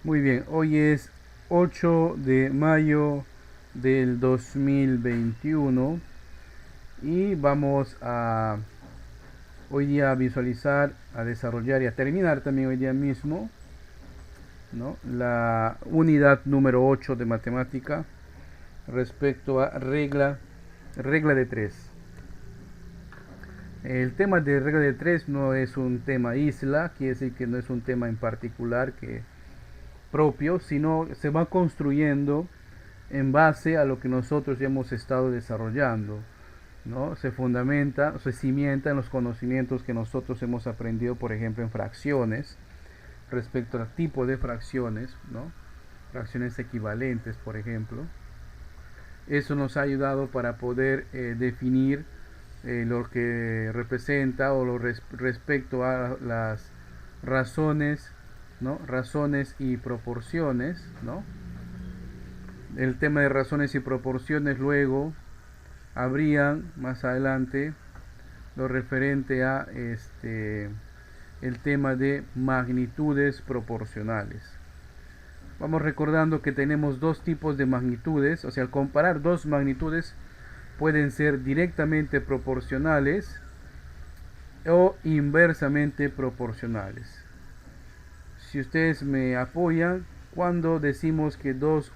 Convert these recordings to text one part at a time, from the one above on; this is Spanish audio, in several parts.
Muy bien, hoy es 8 de mayo del 2021 y vamos a hoy día a visualizar, a desarrollar y a terminar también hoy día mismo, ¿no?, la unidad número 8 de matemática respecto a regla de 3. El tema de regla de 3 no es un tema isla, quiere decir que no es un tema en particular que propio, sino se va construyendo en base a lo que nosotros ya hemos estado desarrollando, ¿no? Se fundamenta, se cimienta en los conocimientos que nosotros hemos aprendido, por ejemplo, en fracciones, respecto al tipo de fracciones, ¿no? Fracciones equivalentes, por ejemplo. Eso nos ha ayudado para poder definir lo que representa o respecto a las razones, ¿no? Razones y proporciones, ¿no? El tema de razones y proporciones luego habrían más adelante lo referente a el tema de magnitudes proporcionales. Vamos recordando que tenemos dos tipos de magnitudes, o sea, al comparar dos magnitudes pueden ser directamente proporcionales o inversamente proporcionales. Si ustedes me apoyan, cuando decimos que dos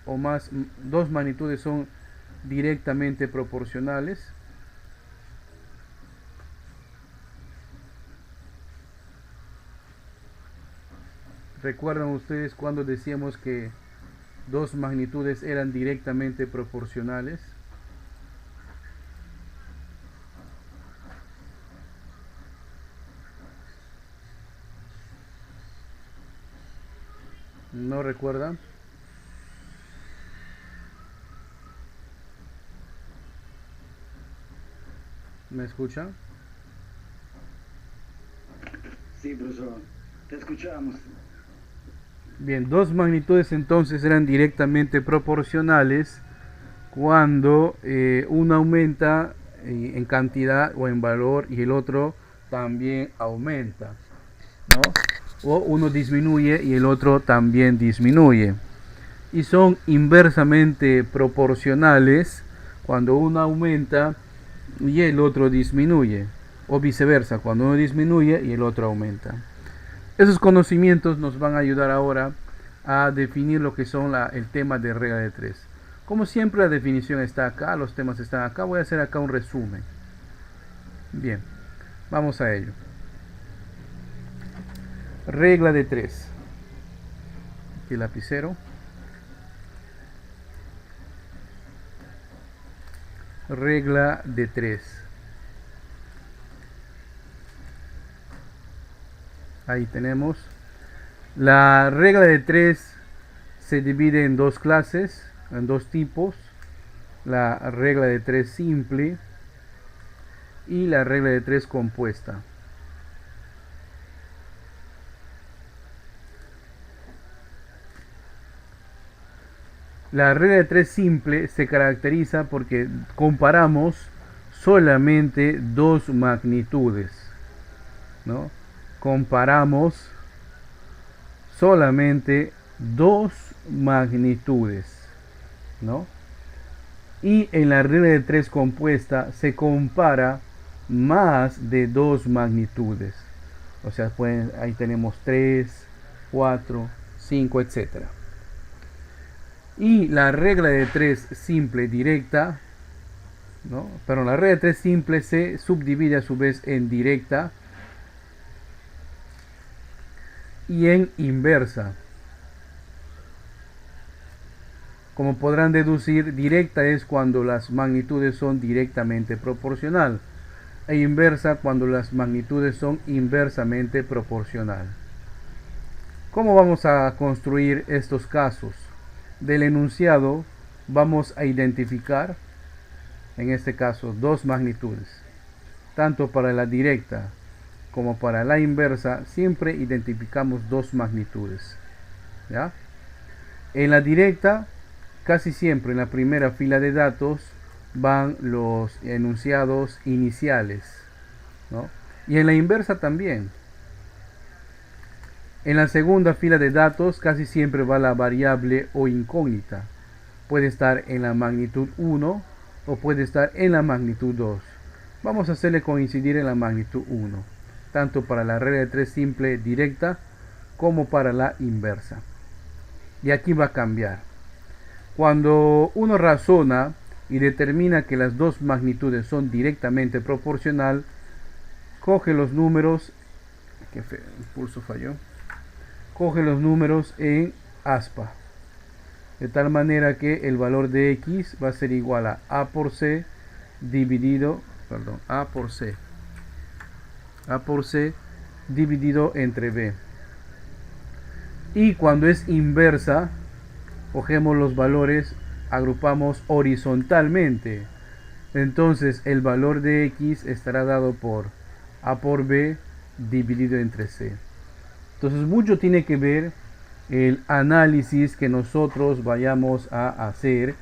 magnitudes son directamente proporcionales, ¿recuerdan ustedes cuando decíamos que dos magnitudes eran directamente proporcionales? ¿No recuerdan? ¿Me escuchan? Sí, profesor, te escuchamos. Bien, dos magnitudes entonces eran directamente proporcionales cuando uno aumenta en cantidad o en valor y el otro también aumenta, ¿no? O uno disminuye y el otro también disminuye. Y son inversamente proporcionales cuando uno aumenta y el otro disminuye, o viceversa, cuando uno disminuye y el otro aumenta. Esos conocimientos nos van a ayudar ahora a definir lo que son el tema de regla de 3. Como siempre, la definición está acá, los temas están acá. Voy a hacer acá un resumen. Bien, vamos a ello. Regla de 3. Aquí el lapicero. Regla de 3. Ahí tenemos. La regla de 3 se divide en dos clases, en dos tipos. La regla de 3 simple y la regla de 3 compuesta. La regla de 3 simple se caracteriza porque comparamos solamente dos magnitudes, ¿no? Comparamos solamente dos magnitudes, ¿no? Y en la regla de 3 compuesta se compara más de dos magnitudes. O sea, ahí tenemos 3, 4, 5, etc. Y la regla de 3 simple directa, ¿no? Pero la regla de 3 simple se subdivide a su vez en directa y en inversa. Como podrán deducir, directa es cuando las magnitudes son directamente proporcional e inversa cuando las magnitudes son inversamente proporcional. ¿Cómo vamos a construir estos casos? Del enunciado vamos a identificar, en este caso, dos magnitudes. Tanto para la directa como para la inversa, siempre identificamos dos magnitudes, ¿ya? En la directa, casi siempre en la primera fila de datos van los enunciados iniciales, ¿no? Y en la inversa también. En la segunda fila de datos casi siempre va la variable o incógnita. Puede estar en la magnitud 1 o puede estar en la magnitud 2. Vamos a hacerle coincidir en la magnitud 1, tanto para la regla de 3 simple directa como para la inversa. Y aquí va a cambiar. Cuando uno razona y determina que las dos magnitudes son directamente proporcional, coge los números, el pulso falló, coge los números en aspa, de tal manera que el valor de x va a ser igual a por c dividido, a por c dividido entre b. Y cuando es inversa, cogemos los valores, agrupamos horizontalmente. Entonces el valor de x estará dado por a por b dividido entre c. Entonces mucho tiene que ver el análisis que nosotros vayamos a hacer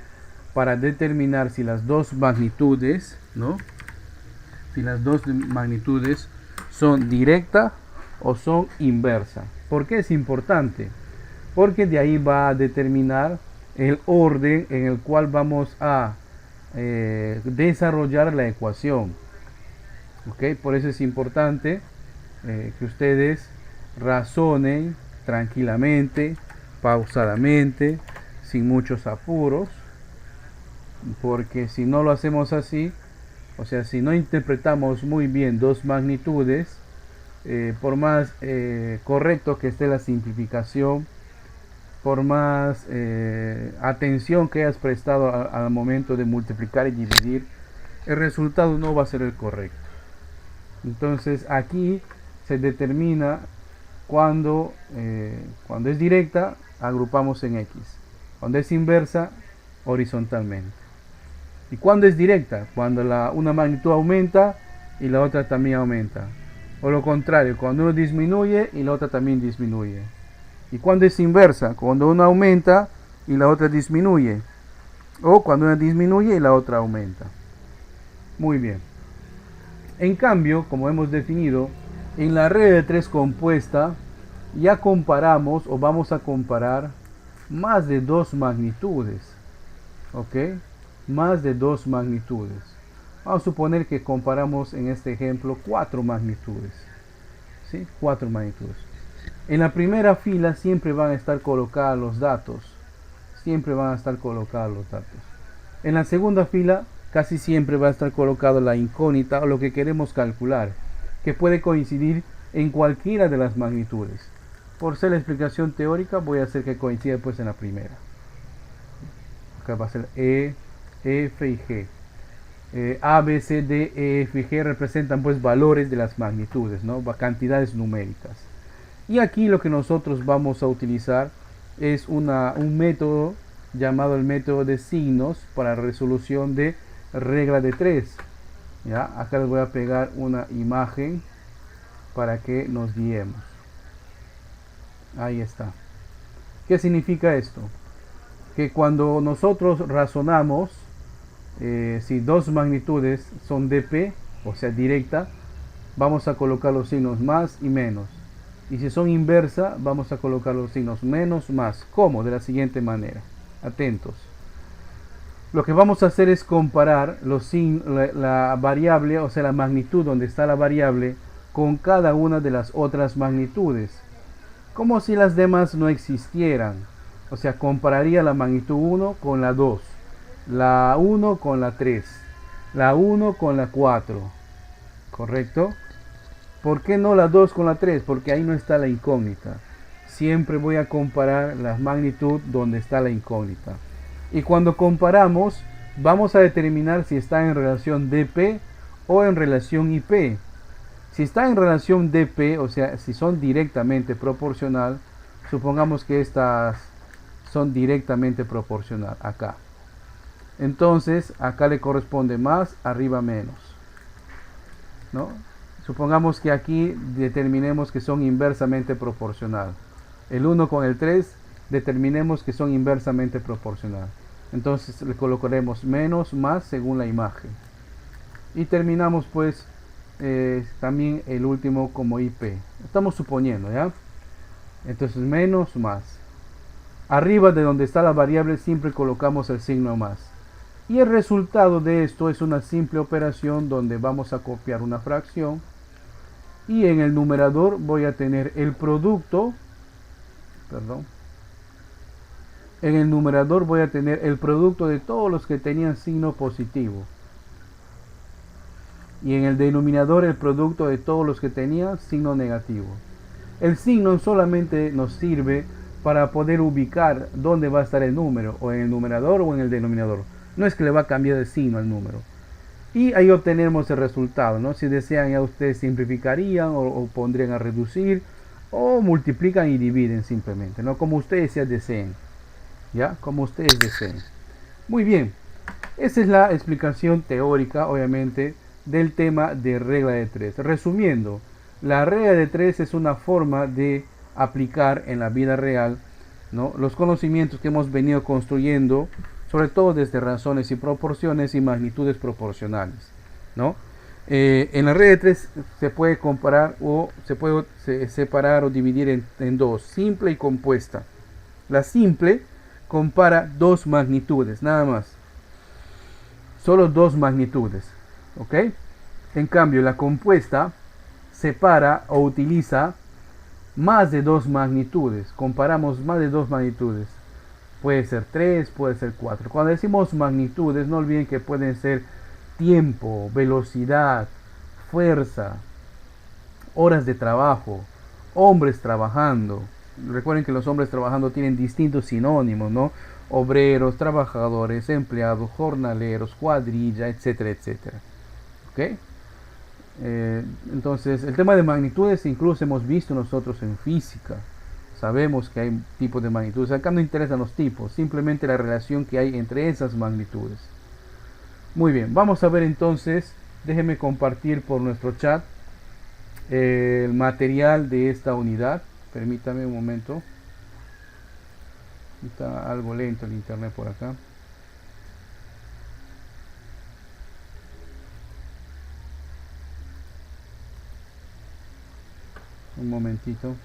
para determinar si las dos magnitudes, si las dos magnitudes son directa o son inversa. ¿Por qué es importante? Porque de ahí va a determinar el orden en el cual vamos a desarrollar la ecuación. ¿Ok? Por eso es importante que ustedes razonen tranquilamente, pausadamente, sin muchos apuros, porque si no lo hacemos así, o sea, si no interpretamos muy bien dos magnitudes, por más correcto que esté la simplificación, por más atención que hayas prestado al momento de multiplicar y dividir, el resultado no va a ser el correcto. Entonces aquí se determina cuando es directa, agrupamos en x, cuando es inversa, horizontalmente. ¿Y cuando es directa? Cuando una magnitud aumenta y la otra también aumenta. O lo contrario, cuando uno disminuye y la otra también disminuye. ¿Y cuando es inversa? Cuando una aumenta y la otra disminuye. O cuando una disminuye y la otra aumenta. Muy bien. En cambio, como hemos definido, en la regla de 3 compuesta ya comparamos o vamos a comparar más de dos magnitudes. ¿Ok? Más de dos magnitudes. Vamos a suponer que comparamos en este ejemplo 4 magnitudes. ¿Sí? 4 magnitudes. En la primera fila siempre van a estar colocados los datos. Siempre van a estar colocados los datos. En la segunda fila casi siempre va a estar colocado la incógnita o lo que queremos calcular, que puede coincidir en cualquiera de las magnitudes. Por ser la explicación teórica voy a hacer que coincida pues en la primera. Acá va a ser E, F y G. A, B, C, D, E, F y G representan pues valores de las magnitudes, cantidades numéricas. Y aquí lo que nosotros vamos a utilizar es un método llamado el método de signos para resolución de regla de 3. ¿Ya? Acá les voy a pegar una imagen para que nos guiemos. Ahí está. ¿Qué significa esto? Que cuando nosotros razonamos, si dos magnitudes son dp, o sea directa, vamos a colocar los signos más y menos. Y si son inversa, vamos a colocar los signos menos, más. ¿Cómo? De la siguiente manera. Atentos. Lo que vamos a hacer es comparar la variable, o sea la magnitud donde está la variable, con cada una de las otras magnitudes. Como si las demás no existieran. O sea, compararía la magnitud 1 con la 2. La 1 con la 3. La 1 con la 4. ¿Correcto? ¿Por qué no la 2 con la 3? Porque ahí no está la incógnita. Siempre voy a comparar la magnitud donde está la incógnita. Y cuando comparamos, vamos a determinar si está en relación dp o en relación ip. Si está en relación dp, o sea, si son directamente proporcional, supongamos que estas son directamente proporcional, acá. Entonces, acá le corresponde más, arriba menos. ¿No? Supongamos que aquí determinemos que son inversamente proporcional. El 1 con el 3 determinemos que son inversamente proporcional. Entonces le colocaremos menos, más según la imagen. Y terminamos también el último como IP. Estamos suponiendo, ¿ya? Entonces menos más. Arriba de donde está la variable siempre colocamos el signo más. Y el resultado de esto es una simple operación donde vamos a copiar una fracción. Y en el numerador voy a tener el producto. Perdón. En el numerador voy a tener el producto de todos los que tenían signo positivo. Y en el denominador el producto de todos los que tenían signo negativo. El signo solamente nos sirve para poder ubicar dónde va a estar el número, o en el numerador o en el denominador. No es que le va a cambiar de signo al número. Y ahí obtenemos el resultado, ¿no? Si desean, ya ustedes simplificarían o pondrían a reducir, o multiplican y dividen simplemente, ¿no? Como ustedes ya deseen. ¿Ya? Como ustedes deseen. Muy bien. Esa es la explicación teórica, obviamente, del tema de regla de 3. Resumiendo, la regla de 3 es una forma de aplicar en la vida real, ¿no?, los conocimientos que hemos venido construyendo, sobre todo desde razones y proporciones y magnitudes proporcionales, ¿no? En la regla de 3 se puede comparar o se puede separar o dividir en dos, simple y compuesta. La simple compara dos magnitudes, nada más. Solo dos magnitudes, ¿ok? En cambio, la compuesta separa o utiliza más de dos magnitudes. Comparamos más de dos magnitudes. Puede ser 3, puede ser 4. Cuando decimos magnitudes, no olviden que pueden ser tiempo, velocidad, fuerza, horas de trabajo, hombres trabajando. Recuerden que los hombres trabajando tienen distintos sinónimos, ¿no? Obreros, trabajadores, empleados, jornaleros, cuadrilla, etcétera, etcétera. ¿Ok? Entonces, el tema de magnitudes incluso hemos visto nosotros en física. Sabemos que hay tipos de magnitudes. Acá no interesan los tipos, simplemente la relación que hay entre esas magnitudes. Muy bien, vamos a ver entonces, déjenme compartir por nuestro chat el material de esta unidad. Permítame un momento. Está algo lento el internet por acá. Un momentito.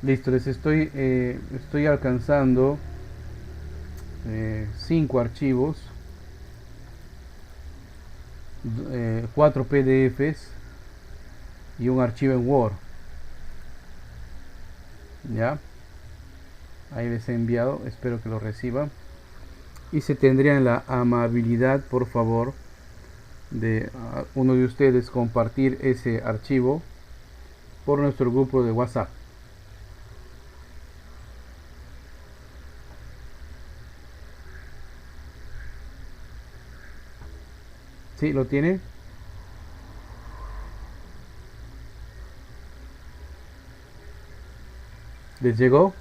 Listo, les estoy alcanzando 5 archivos, 4 PDFs y un archivo en Word. Ya, ahí les he enviado, espero que lo reciban. Y se tendrían la amabilidad, por favor, de uno de ustedes compartir ese archivo por nuestro grupo de WhatsApp. ¿Sí? ¿Lo tienen? ¿Les llegó?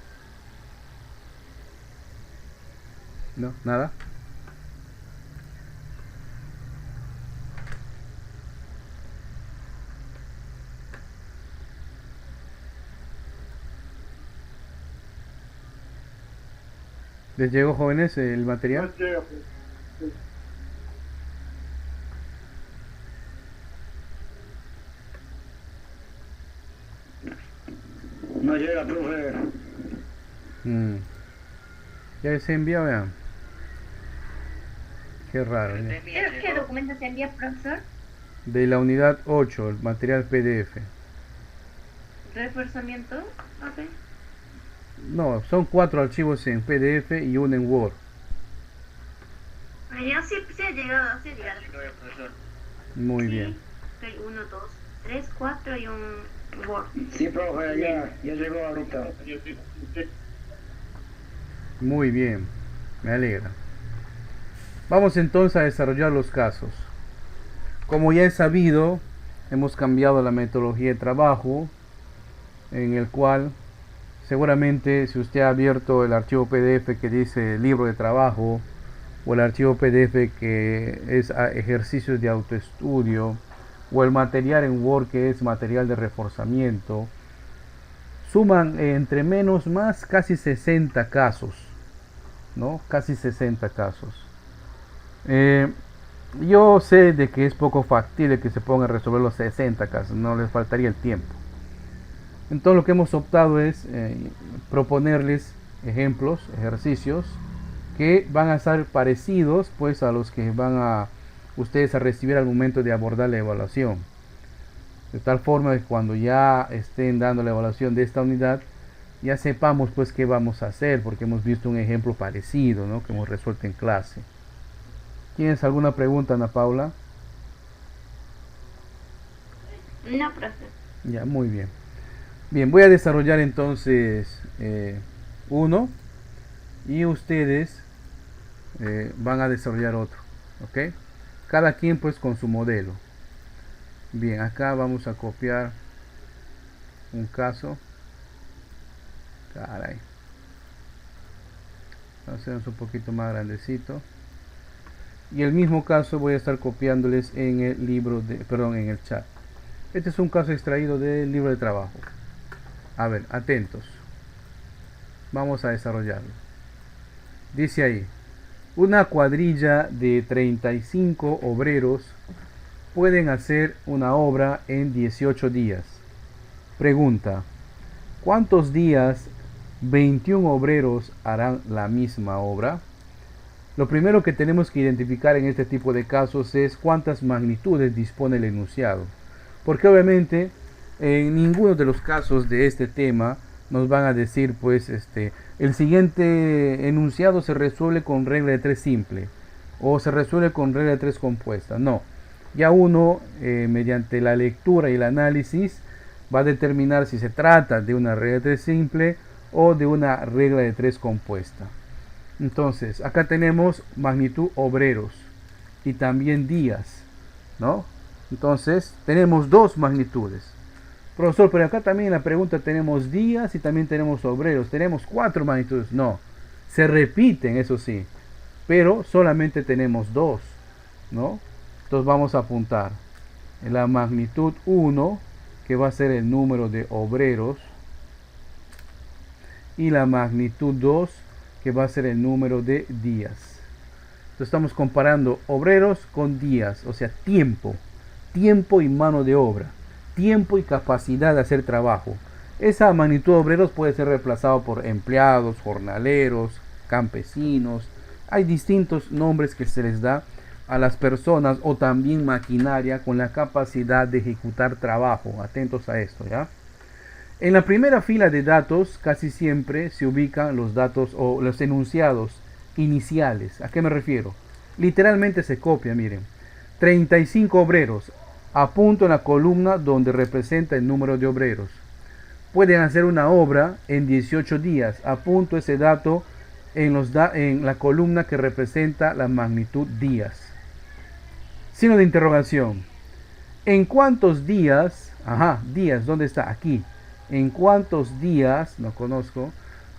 No, nada. ¿Les llegó, jóvenes, el material? No llega, profe. Ya les he enviado, vean. Qué raro, ¿no? ¿Qué documento se envía, profesor? De la unidad 8, el material PDF. Reforzamiento. Ok. No, son 4 archivos en PDF y uno en Word. Ya sí, sí ha llegado, sí ha llegado. Muy Sí, bien. hay 1, 2, 3, 4 y un Word. Sí, profe, ya llegó ahorita. Muy bien. Me alegra. Vamos entonces a desarrollar los casos. Como ya es sabido, hemos cambiado la metodología de trabajo, en el cual seguramente si usted ha abierto el archivo PDF que dice libro de trabajo, o el archivo PDF que es ejercicios de autoestudio, o el material en Word que es material de reforzamiento, suman entre menos más casi 60 casos. ¿no? Casi 60 casos. Yo sé de que es poco factible que se pongan a resolver los 60 casos, no les faltaría el tiempo. Entonces lo que hemos optado es proponerles ejemplos, ejercicios que van a ser parecidos pues a los que van a ustedes a recibir al momento de abordar la evaluación, de tal forma que cuando ya estén dando la evaluación de esta unidad ya sepamos pues qué vamos a hacer, porque hemos visto un ejemplo parecido, ¿no?, que hemos resuelto en clase. ¿Tienes alguna pregunta, Ana Paula? No, profe. Ya, muy bien. Bien, voy a desarrollar entonces uno y ustedes van a desarrollar otro, ¿ok? Cada quien pues con su modelo. Bien, acá vamos a copiar un caso. Caray. Hacemos un poquito más grandecito. Y el mismo caso voy a estar copiándoles en el libro de, perdón, en el chat. Este es un caso extraído del libro de trabajo. A ver, atentos. Vamos a desarrollarlo. Dice ahí: una cuadrilla de 35 obreros pueden hacer una obra en 18 días. Pregunta: ¿cuántos días 21 obreros harán la misma obra? Lo primero que tenemos que identificar en este tipo de casos es cuántas magnitudes dispone el enunciado, porque obviamente en ninguno de los casos de este tema nos van a decir pues el siguiente enunciado se resuelve con regla de 3 simple o se resuelve con regla de 3 compuesta. No, ya uno mediante la lectura y el análisis va a determinar si se trata de una regla de 3 simple o de una regla de 3 compuesta. Entonces, acá tenemos magnitud obreros y también días, ¿no? Entonces, tenemos dos magnitudes. Profesor, pero acá también en la pregunta tenemos días y también tenemos obreros. Tenemos 4 magnitudes. No, se repiten, eso sí, pero solamente tenemos 2, ¿no? Entonces vamos a apuntar en la magnitud 1, que va a ser el número de obreros, y la magnitud 2, que va a ser el número de días. Entonces estamos comparando obreros con días, o sea, tiempo y mano de obra, tiempo y capacidad de hacer trabajo. Esa magnitud de obreros puede ser reemplazado por empleados, jornaleros, campesinos. Hay distintos nombres que se les da a las personas, o también maquinaria con la capacidad de ejecutar trabajo. Atentos a esto, ¿ya? En la primera fila de datos casi siempre se ubican los datos o los enunciados iniciales. ¿A qué me refiero? Literalmente se copia, miren. 35 obreros. Apunto en la columna donde representa el número de obreros. Pueden hacer una obra en 18 días. Apunto ese dato en la columna que representa la magnitud días. Signo de interrogación. ¿En cuántos días? Ajá, días, ¿dónde está? Aquí. ¿En cuántos días? No conozco.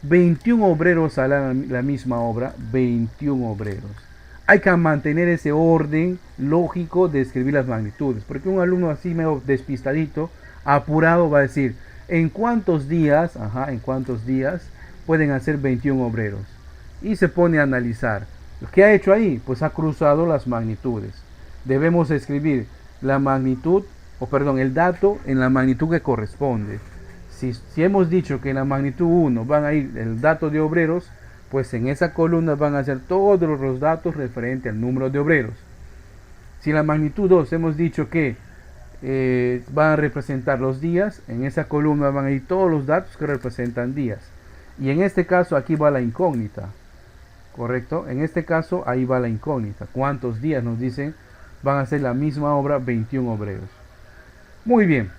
21 obreros harán la misma obra. 21 obreros. Hay que mantener ese orden lógico de escribir las magnitudes, porque un alumno así medio despistadito, apurado, va a decir: ¿en cuántos días? Ajá, ¿en cuántos días pueden hacer 21 obreros? Y se pone a analizar. ¿Qué ha hecho ahí? Pues ha cruzado las magnitudes. Debemos escribir la magnitud, el dato en la magnitud que corresponde. Si hemos dicho que en la magnitud 1 van a ir el dato de obreros, pues en esa columna van a ser todos los datos referentes al número de obreros. Si en la magnitud 2 hemos dicho que van a representar los días, en esa columna van a ir todos los datos que representan días. Y en este caso aquí va la incógnita, ¿correcto? En este caso ahí va la incógnita. ¿Cuántos días nos dicen van a hacer la misma obra 21 obreros? Muy bien.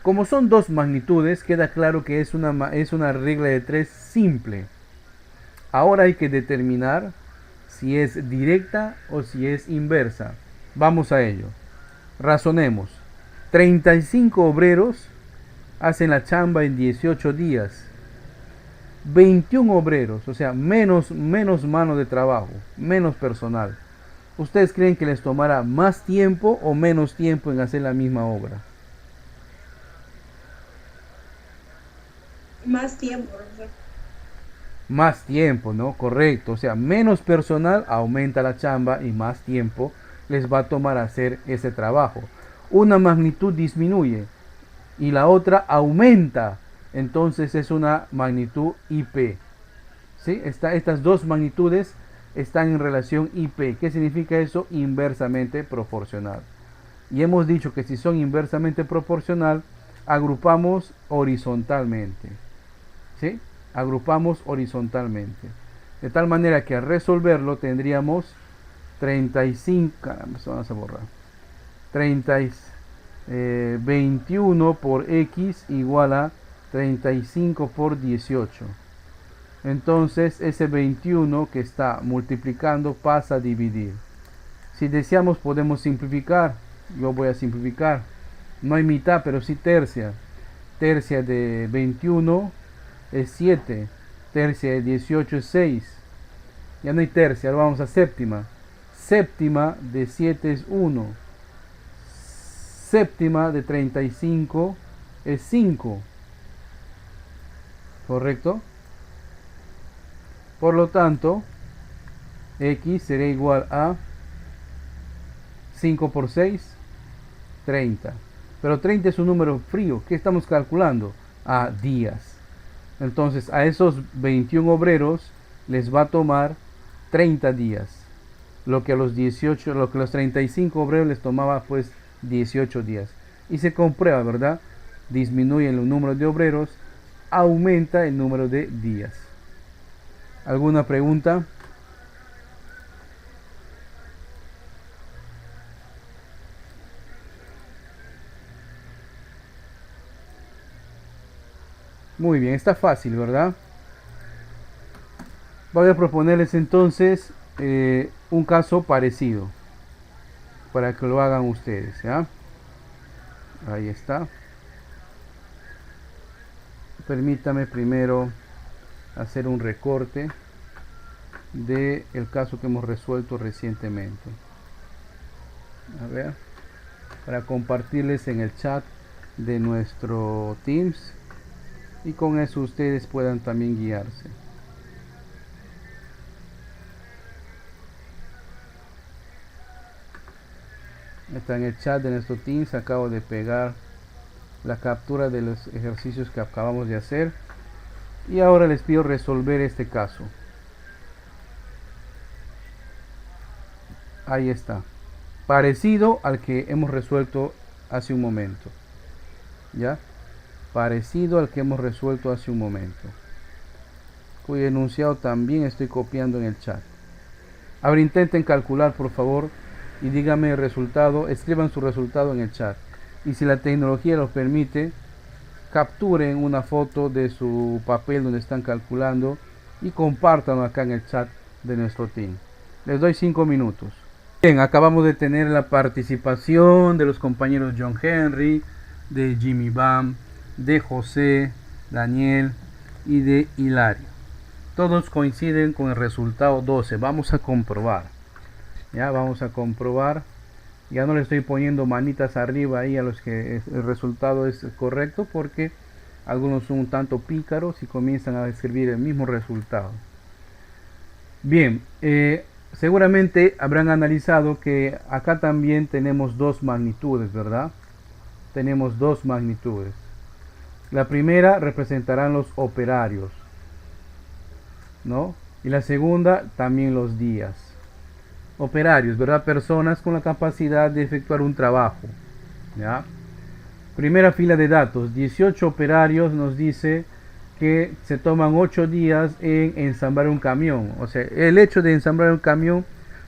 Como son dos magnitudes, queda claro que es una regla de 3 simple. Ahora hay que determinar si es directa o si es inversa. Vamos a ello. Razonemos. 35 obreros hacen la chamba en 18 días. 21 obreros, o sea, menos mano de trabajo, menos personal. ¿Ustedes creen que les tomará más tiempo o menos tiempo en hacer la misma obra? Más tiempo, profesor. más tiempo, ¿no? Correcto, o sea, menos personal aumenta la chamba y más tiempo les va a tomar hacer ese trabajo. Una magnitud disminuye y la otra aumenta, entonces es una magnitud IP. ¿Sí? Estas dos magnitudes están en relación IP. ¿Qué significa eso? Inversamente proporcional. Y hemos dicho que si son inversamente proporcional, agrupamos horizontalmente. ¿Sí? Agrupamos horizontalmente. De tal manera que al resolverlo tendríamos 35, vamos a borrar, 21 por X igual a 35 por 18. Entonces ese 21 que está multiplicando pasa a dividir. Si deseamos podemos simplificar. Yo voy a simplificar. No hay mitad, pero sí tercia. Tercia de 21 es 7. Tercia de 18 es 6. Ya no hay tercia, ahora vamos a séptima. Séptima de 7 es 1. Séptima de 35 es 5. ¿Correcto? Por lo tanto, X será igual a 5 por 6, 30. Pero 30 es un número frío. ¿Qué estamos calculando? A días. Entonces, a esos 21 obreros les va a tomar 30 días. Lo que a los 35 obreros les tomaba pues 18 días. Y se comprueba, ¿verdad? Disminuye el número de obreros, aumenta el número de días. ¿Alguna pregunta? Muy bien, está fácil, ¿verdad? Voy a proponerles entonces un caso parecido para que lo hagan ustedes, ¿ya? Ahí está. Permítame primero hacer un recorte de el caso que hemos resuelto recientemente. A ver, para compartirles en el chat de nuestro Teams y con eso ustedes puedan también guiarse. Está en el chat de nuestro Teams, acabo de pegar la captura de los ejercicios que acabamos de hacer y ahora les pido resolver este caso. Ahí está, parecido al que hemos resuelto hace un momento, ¿ya? Parecido al que hemos resuelto hace un momento, cuyo enunciado también estoy copiando en el chat. Ahora intenten calcular, por favor, y díganme el resultado, escriban su resultado en el chat. Y si la tecnología los permite, capturen una foto de su papel donde están calculando y compártanlo acá en el chat de nuestro team. Les doy 5 minutos. Bien, acabamos de tener la participación de los compañeros John Henry, de Jimmy Bam, de José, Daniel y de Hilario. Todos coinciden con el resultado 12. Vamos a comprobar. Ya vamos a comprobar. Ya no le estoy poniendo manitas arriba ahí a los que el resultado es correcto, porque algunos son un tanto pícaros y comienzan a escribir el mismo resultado. Bien, seguramente habrán analizado que acá también tenemos dos magnitudes, ¿verdad? Tenemos dos magnitudes. La primera representarán los operarios, ¿no? Y la segunda también los días. Operarios, ¿verdad? Personas con la capacidad de efectuar un trabajo, ¿ya? Primera fila de datos, 18 operarios nos dice que se toman 8 días en ensamblar un camión. O sea, el hecho de ensamblar un camión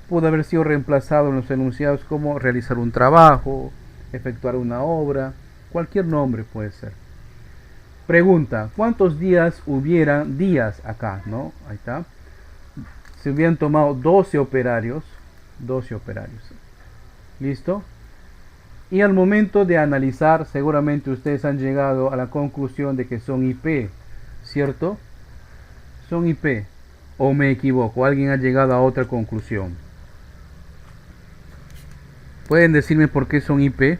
pudo haber sido reemplazado en los enunciados como realizar un trabajo, efectuar una obra, cualquier nombre puede ser. Pregunta, ¿cuántos días hubieran días acá, no? Ahí está. Se hubieran tomado 12 operarios. 12 operarios. ¿Listo? Y al momento de analizar, seguramente ustedes han llegado a la conclusión de que son IP, ¿cierto? Son IP. ¿O me equivoco? ¿Alguien ha llegado a otra conclusión? ¿Pueden decirme por qué son IP?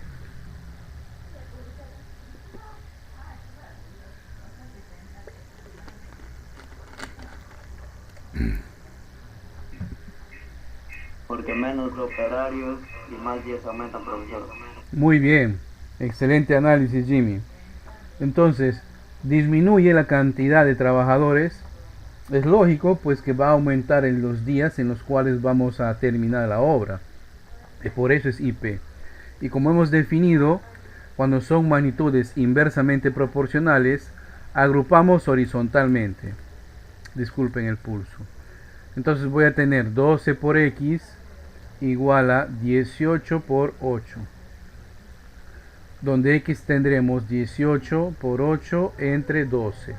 Porque menos operarios y más días aumentan, profesor. Muy bien, excelente análisis, Jimmy. Entonces, disminuye la cantidad de trabajadores. Es lógico, pues que va a aumentar en los días en los cuales vamos a terminar la obra. Y por eso es IP. Y como hemos definido, cuando son magnitudes inversamente proporcionales, agrupamos horizontalmente. Disculpen el pulso. Entonces voy a tener 12 por X igual a 18 por 8. Donde X tendremos 18 por 8 entre 12.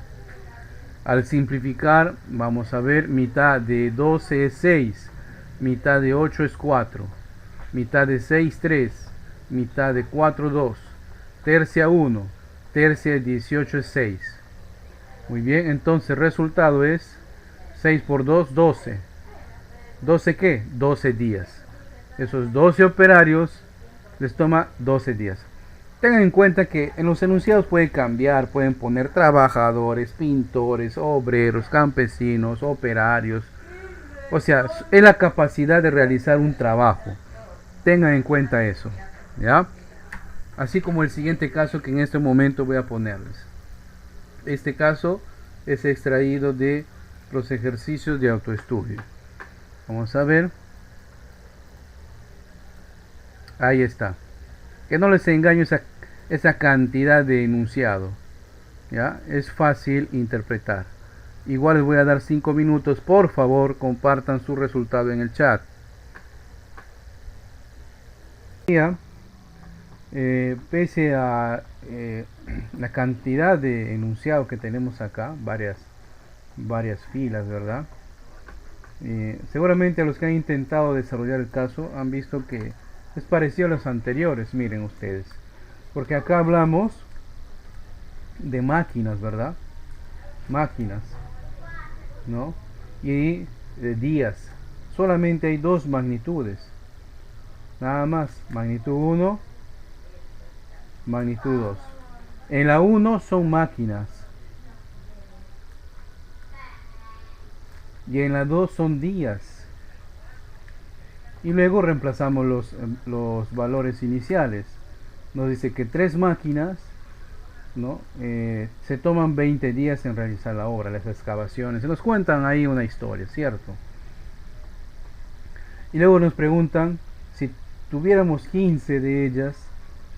Al simplificar, vamos a ver, mitad de 12 es 6, mitad de 8 es 4, mitad de 6 3, mitad de 4 2, tercia 1, tercia de 18 es 6. Muy bien, entonces el resultado es 6 por 2, 12. ¿12 qué? 12 días. Esos 12 operarios les toma 12 días. Tengan en cuenta que en los enunciados puede cambiar, pueden poner trabajadores, pintores, obreros, campesinos, operarios. O sea, es la capacidad de realizar un trabajo. Tengan en cuenta eso, ¿ya? Así como el siguiente caso que en este momento voy a ponerles. Este caso es extraído de los ejercicios de autoestudio. Vamos a ver. Ahí está. Que no les engaño esa cantidad de enunciado. ¿Ya? Es fácil interpretar. Igual les voy a dar 5 minutos. Por favor, compartan su resultado en el chat. Pese a la cantidad de enunciado que tenemos acá, varias filas, ¿verdad? Seguramente a los que han intentado desarrollar el caso han visto que es parecido a los anteriores, miren ustedes, porque acá hablamos de máquinas, ¿verdad? Máquinas, ¿no? Y de días. Solamente hay dos magnitudes, nada más, magnitud 1, magnitud 2. En la 1 son máquinas y en la 2 son días. Y luego reemplazamos los valores iniciales. Nos dice que 3 máquinas, ¿no? Se toman 20 días en realizar la obra, las excavaciones. Se nos cuentan ahí una historia, ¿cierto? Y luego nos preguntan, si tuviéramos 15 de ellas,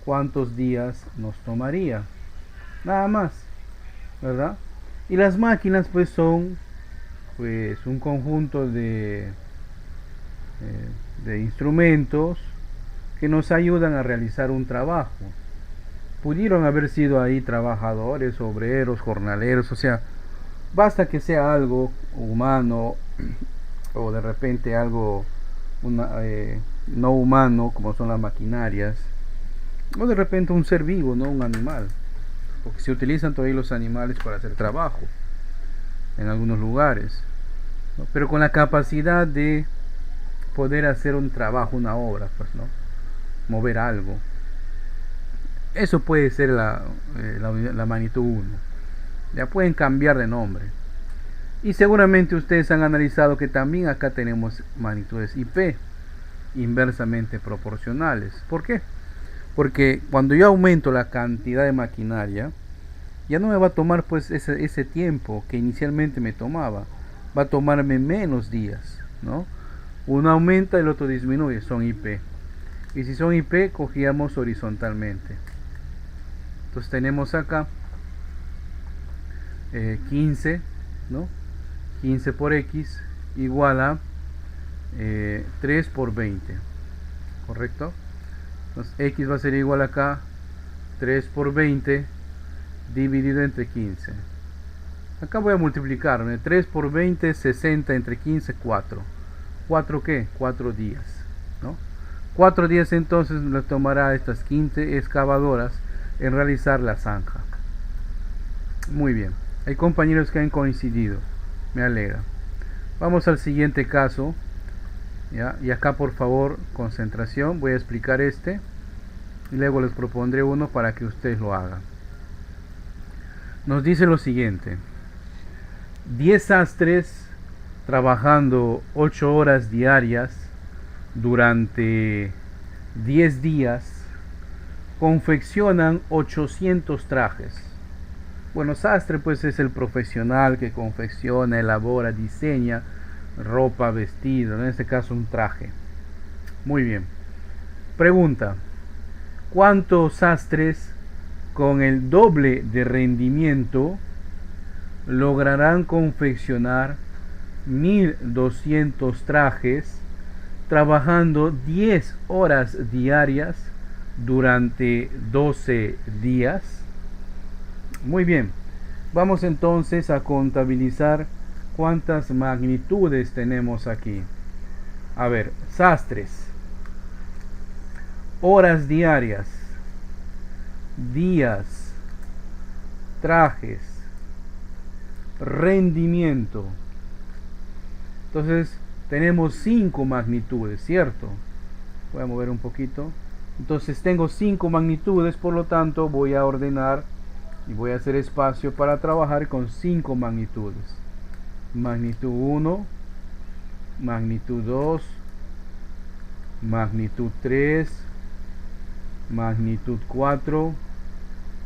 ¿cuántos días nos tomaría? Nada más, ¿verdad? Y las máquinas pues son pues un conjunto de instrumentos que nos ayudan a realizar un trabajo. Pudieron haber sido ahí trabajadores, obreros, jornaleros, o sea, basta que sea algo humano o de repente algo no humano, como son las maquinarias, o de repente un ser vivo, no un animal, porque se utilizan todavía los animales para hacer trabajo en algunos lugares, ¿no? Pero con la capacidad de poder hacer un trabajo, una obra, pues, ¿no? Mover algo. Eso puede ser la magnitud 1. Ya pueden cambiar de nombre. Y seguramente ustedes han analizado que también acá tenemos magnitudes IP inversamente proporcionales. ¿Por qué? Porque cuando yo aumento la cantidad de maquinaria, ya no me va a tomar pues ese tiempo que inicialmente me tomaba. Va a tomarme menos días, ¿no? Uno aumenta y el otro disminuye, son IP. Y si son IP, cogíamos horizontalmente. Entonces tenemos acá 15, ¿no? 15 por X igual a 3 por 20, ¿correcto? Entonces X va a ser igual acá 3 por 20 dividido entre 15. Acá voy a multiplicar, 3 por 20 es 60 entre 15, 4. ¿4 qué? 4 días, ¿no? 4 días entonces nos tomará a estas 15 excavadoras en realizar la zanja. Muy bien, hay compañeros que han coincidido, me alegra. Vamos al siguiente caso, ¿ya? Y acá por favor concentración, voy a explicar este y luego les propondré uno para que ustedes lo hagan. Nos dice lo siguiente: 10 sastres trabajando 8 horas diarias durante 10 días, confeccionan 800 trajes. Bueno, sastre pues es el profesional que confecciona, elabora, diseña ropa, vestido, en este caso un traje. Muy bien. Pregunta: ¿cuántos sastres con el doble de rendimiento lograrán confeccionar 1200 trajes trabajando 10 horas diarias durante 12 días? Muy bien, vamos entonces a contabilizar cuántas magnitudes tenemos aquí. A ver, sastres, horas diarias, días, trajes, rendimiento. Entonces tenemos 5 magnitudes, ¿cierto? Voy a mover un poquito. Entonces tengo 5 magnitudes, por lo tanto voy a ordenar y voy a hacer espacio para trabajar con 5 magnitudes. Magnitud 1, magnitud 2, magnitud 3, magnitud 4,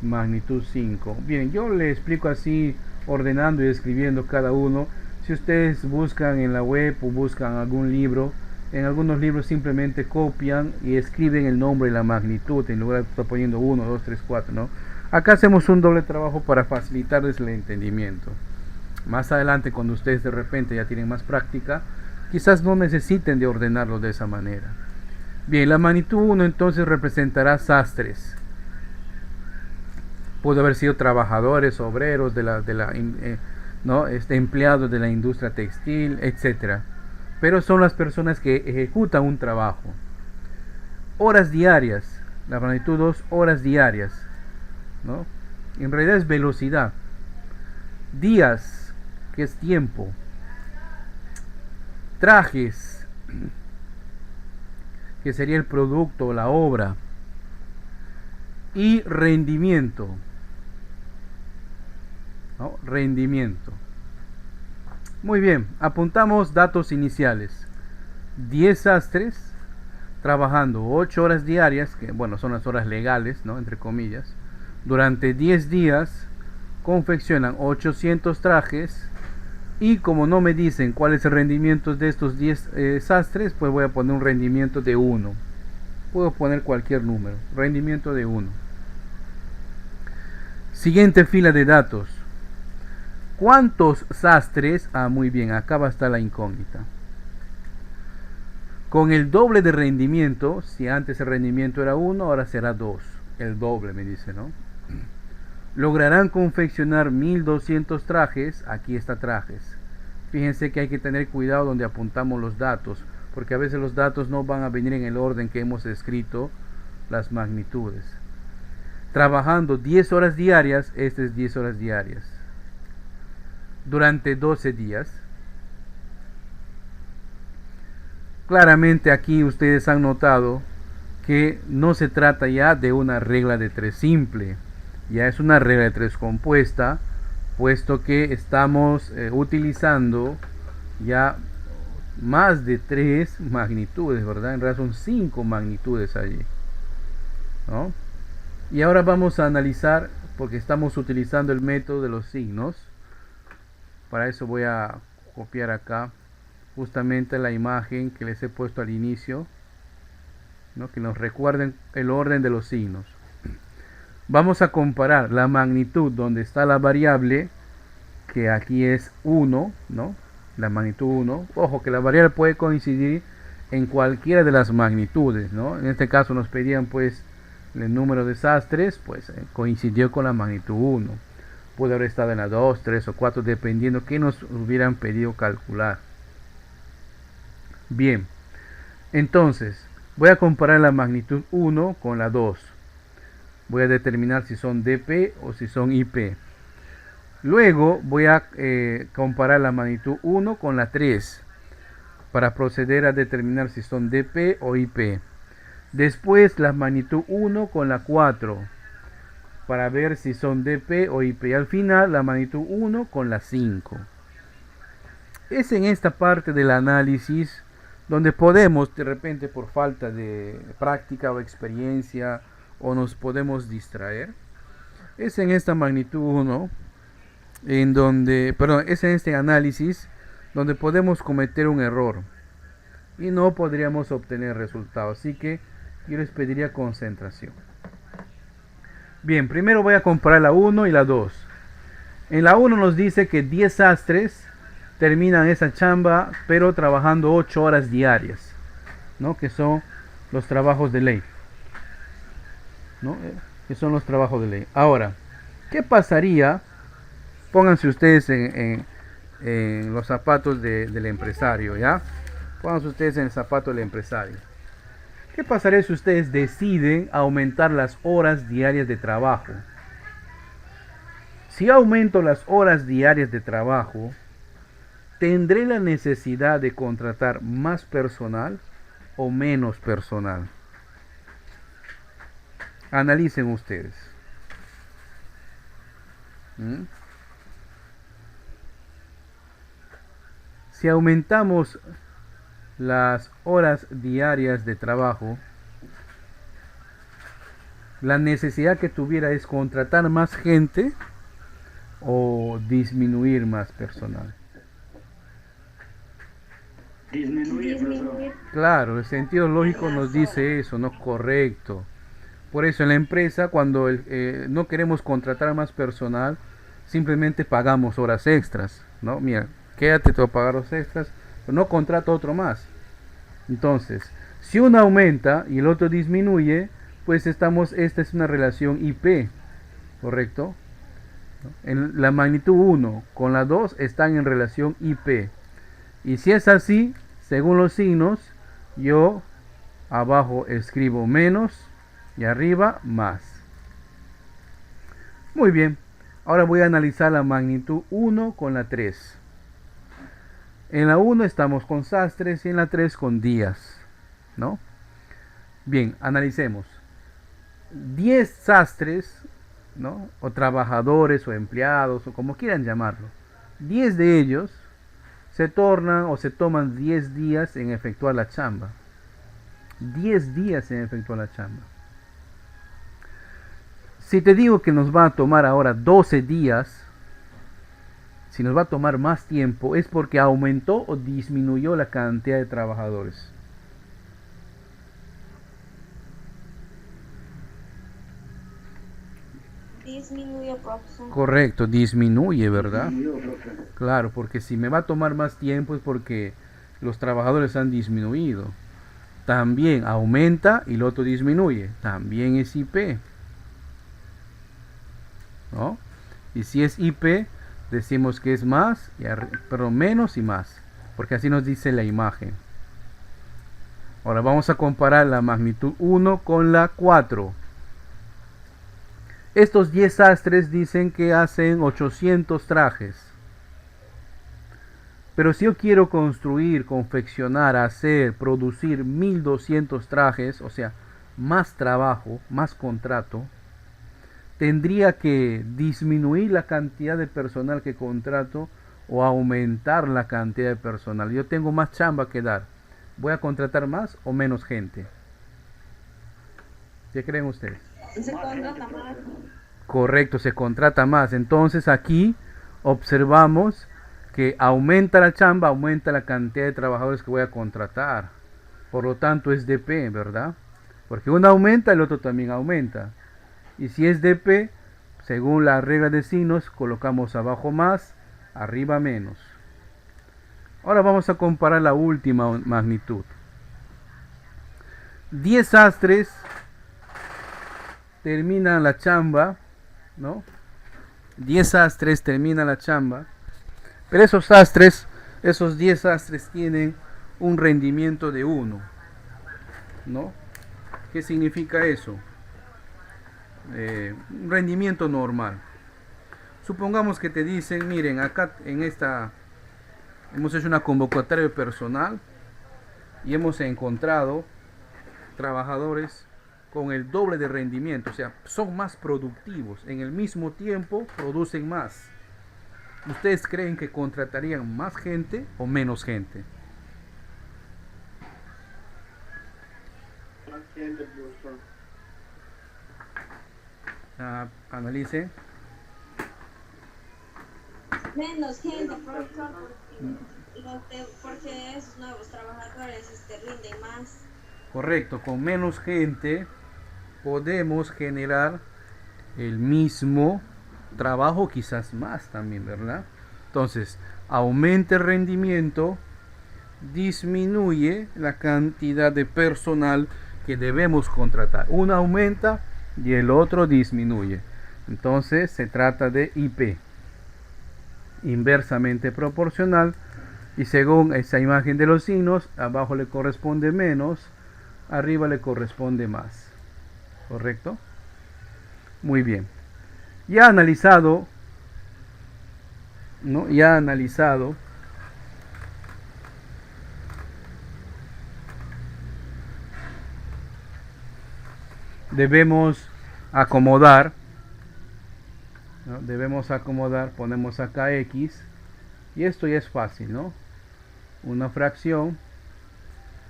magnitud 5. Bien, yo le explico así, ordenando y escribiendo cada uno. Si ustedes buscan en la web o buscan algún libro, en algunos libros simplemente copian y escriben el nombre y la magnitud en lugar de estar poniendo 1, 2, 3, 4, ¿no? Acá hacemos un doble trabajo para facilitarles el entendimiento. Más adelante, cuando ustedes de repente ya tienen más práctica, quizás no necesiten de ordenarlo de esa manera. Bien, la magnitud 1 entonces representará sastres. Puede haber sido trabajadores, obreros empleados de la industria textil, etcétera. Pero son las personas que ejecutan un trabajo. Horas diarias, la magnitud 2, horas diarias, ¿no? En realidad es velocidad. Días, que es tiempo. Trajes, que sería el producto, la obra. Y rendimiento, ¿no? Rendimiento. Muy bien, apuntamos datos iniciales. 10 sastres trabajando 8 horas diarias, que bueno, son las horas legales, ¿no? Entre comillas. Durante 10 días confeccionan 800 trajes. Y como no me dicen cuál es el rendimiento de estos 10 sastres, pues voy a poner un rendimiento de 1. Puedo poner cualquier número. Rendimiento de 1. Siguiente fila de datos. ¿Cuántos sastres? Muy bien, acá va a estar la incógnita. Con el doble de rendimiento, si antes el rendimiento era 1, ahora será 2. El doble me dice, ¿no? Lograrán confeccionar 1200 trajes. Aquí está trajes. Fíjense que hay que tener cuidado donde apuntamos los datos, porque a veces los datos no van a venir en el orden que hemos escrito las magnitudes. Trabajando 10 horas diarias, este es 10 horas diarias. Durante 12 días. Claramente aquí ustedes han notado que no se trata ya de una regla de 3 simple. Ya es una regla de 3 compuesta, puesto que estamos utilizando ya más de 3 magnitudes, ¿verdad? En realidad son 5 magnitudes allí, ¿no? Y ahora vamos a analizar, porque estamos utilizando el método de los signos. Para eso voy a copiar acá justamente la imagen que les he puesto al inicio, ¿no? Que nos recuerden el orden de los signos. Vamos a comparar la magnitud donde está la variable, que aquí es 1, ¿no? La magnitud 1. Ojo que la variable puede coincidir en cualquiera de las magnitudes, ¿no? En este caso nos pedían pues el número de sastres, pues coincidió con la magnitud 1. Puede haber estado en la 2, 3 o 4, dependiendo que nos hubieran pedido calcular. Bien, entonces voy a comparar la magnitud 1 con la 2. Voy a determinar si son DP o si son IP. Luego voy a comparar la magnitud 1 con la 3 para proceder a determinar si son DP o IP. Después la magnitud 1 con la 4 para ver si son DP o IP. Y al final la magnitud 1 con la 5. Es en esta parte del análisis donde podemos, de repente por falta de práctica o experiencia, o nos podemos distraer. Es en esta magnitud 1, en donde, perdón, es en este análisis donde podemos cometer un error y no podríamos obtener resultados. Así que yo les pediría concentración. Bien, primero voy a comparar la 1 y la 2. En la 1 nos dice que 10 sastres terminan esa chamba, pero trabajando 8 horas diarias, ¿no? Que son los trabajos de ley, ¿no? Que son los trabajos de ley. Ahora, ¿qué pasaría? Pónganse ustedes en los zapatos del empresario, ¿ya? Pónganse ustedes en el zapato del empresario. ¿Qué pasaría si ustedes deciden aumentar las horas diarias de trabajo? Si aumento las horas diarias de trabajo, ¿tendré la necesidad de contratar más personal o menos personal? Analicen ustedes. Si aumentamos las horas diarias de trabajo, la necesidad que tuviera es contratar más gente o disminuir más personal. Disminuir, profesor. Claro, el sentido lógico nos dice eso, no correcto. Por eso en la empresa, cuando no queremos contratar más personal, simplemente pagamos horas extras, ¿no? Mira, quédate, te voy a pagar horas extras, pero no contrato otro más. Entonces, si uno aumenta y el otro disminuye, pues esta es una relación IP, ¿correcto? En la magnitud 1 con la 2 están en relación IP. Y si es así, según los signos, yo abajo escribo menos y arriba más. Muy bien, ahora voy a analizar la magnitud 1 con la 3. En la 1 estamos con sastres y en la 3 con días, ¿no? Bien, analicemos. 10 sastres, ¿no? O trabajadores o empleados o como quieran llamarlo. 10 de ellos se tornan o se toman 10 días en efectuar la chamba. 10 días en efectuar la chamba. Si te digo que nos va a tomar ahora 12 días, si nos va a tomar más tiempo, es porque aumentó o disminuyó la cantidad de trabajadores. Disminuye, profesor. Correcto, disminuye, ¿verdad? Disminuyó, profe. Claro, porque si me va a tomar más tiempo es porque los trabajadores han disminuido. También aumenta y el otro disminuye. También es IP, ¿no? Y si es IP, decimos que es más, pero menos y más, porque así nos dice la imagen. Ahora vamos a comparar la magnitud 1 con la 4. Estos 10 sastres dicen que hacen 800 trajes. Pero si yo quiero construir, confeccionar, hacer, producir 1200 trajes, o sea, más trabajo, más contrato, tendría que disminuir la cantidad de personal que contrato o aumentar la cantidad de personal. Yo tengo más chamba que dar. ¿Voy a contratar más o menos gente? ¿Qué creen ustedes? Se contrata más. Correcto, se contrata más. Entonces aquí observamos que aumenta la chamba, aumenta la cantidad de trabajadores que voy a contratar. Por lo tanto es DP, ¿verdad? Porque uno aumenta, el otro también aumenta. Y si es DP, según la regla de signos, colocamos abajo más, arriba menos. Ahora vamos a comparar la última magnitud. 10 sastres terminan la chamba, ¿no? 10 sastres terminan la chamba, pero esos sastres, esos 10 sastres tienen un rendimiento de 1, ¿no? ¿Qué significa eso? Un rendimiento normal. Supongamos que te dicen, miren, acá en esta hemos hecho una convocatoria de personal y hemos encontrado trabajadores con el doble de rendimiento, o sea, son más productivos, en el mismo tiempo producen más. ¿Ustedes creen que contratarían más gente o menos gente? Más gente, profesor. Analice. Menos gente, profesor, porque esos nuevos trabajadores rinden más. Correcto, con menos gente podemos generar el mismo trabajo, quizás más también, ¿verdad? Entonces, aumenta el rendimiento, disminuye la cantidad de personal que debemos contratar. Uno aumenta y el otro disminuye. Entonces, se trata de IP, inversamente proporcional, y según esa imagen de los signos, abajo le corresponde menos, arriba le corresponde más. ¿Correcto? Muy bien. Ya analizado, ¿no? Ya analizado debemos acomodar, ¿no? Debemos acomodar, ponemos acá X, y esto ya es fácil, ¿no? Una fracción,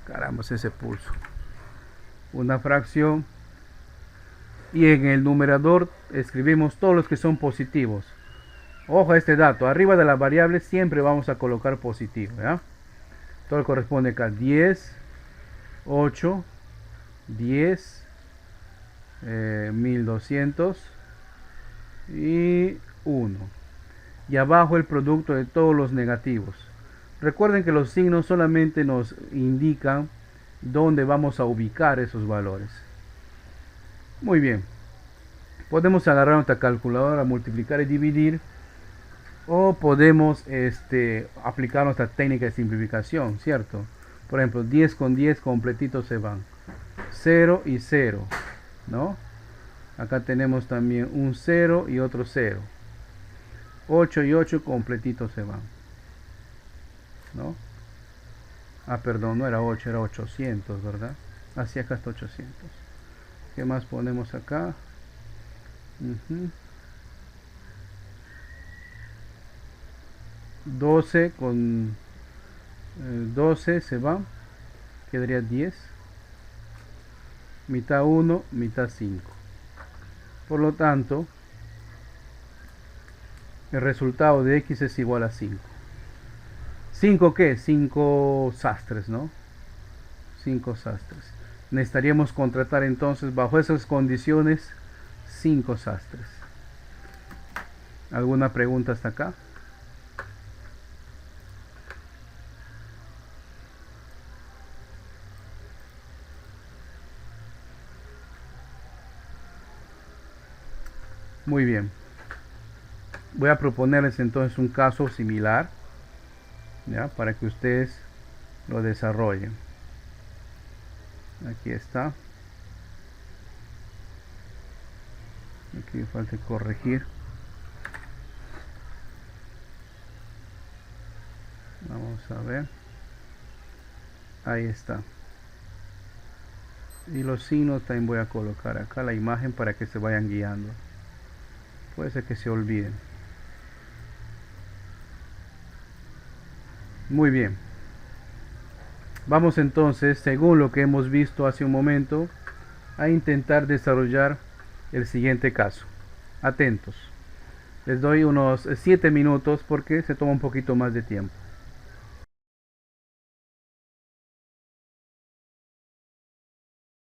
caramba, ese pulso, una fracción, y en el numerador escribimos todos los que son positivos. Ojo a este dato, arriba de la variable siempre vamos a colocar positivo, ¿ya? Todo corresponde acá, 10, 8, 10, 1200 y 1. Y abajo el producto de todos los negativos. Recuerden que los signos solamente nos indican dónde vamos a ubicar esos valores. Muy bien. Podemos agarrar nuestra calculadora, multiplicar y dividir. O podemos aplicar nuestra técnica de simplificación, ¿cierto? Por ejemplo, 10 con 10 completitos se van. 0 y 0, ¿no? Acá tenemos también un 0 y otro 0. 8 y 8 completitos se van, ¿no? Perdón, no era 8, era 800, ¿verdad? Así acá está 800. ¿Qué más ponemos acá? 12 con 12 se van, quedaría 10, mitad 1, mitad 5. Por lo tanto, el resultado de X es igual a 5. ¿5 qué? 5 sastres, ¿no? 5 sastres. Necesitaríamos contratar entonces, bajo esas condiciones, 5 sastres. ¿Alguna pregunta hasta acá? Muy bien. Voy a proponerles entonces un caso similar, ¿ya? Para que ustedes lo desarrollen. Aquí está. Aquí falta corregir. Vamos a ver. Ahí está. Y los signos también voy a colocar acá la imagen para que se vayan guiando. Puede ser que se olviden. Muy bien. Vamos entonces, según lo que hemos visto hace un momento, a intentar desarrollar el siguiente caso. Atentos. Les doy unos 7 minutos porque se toma un poquito más de tiempo.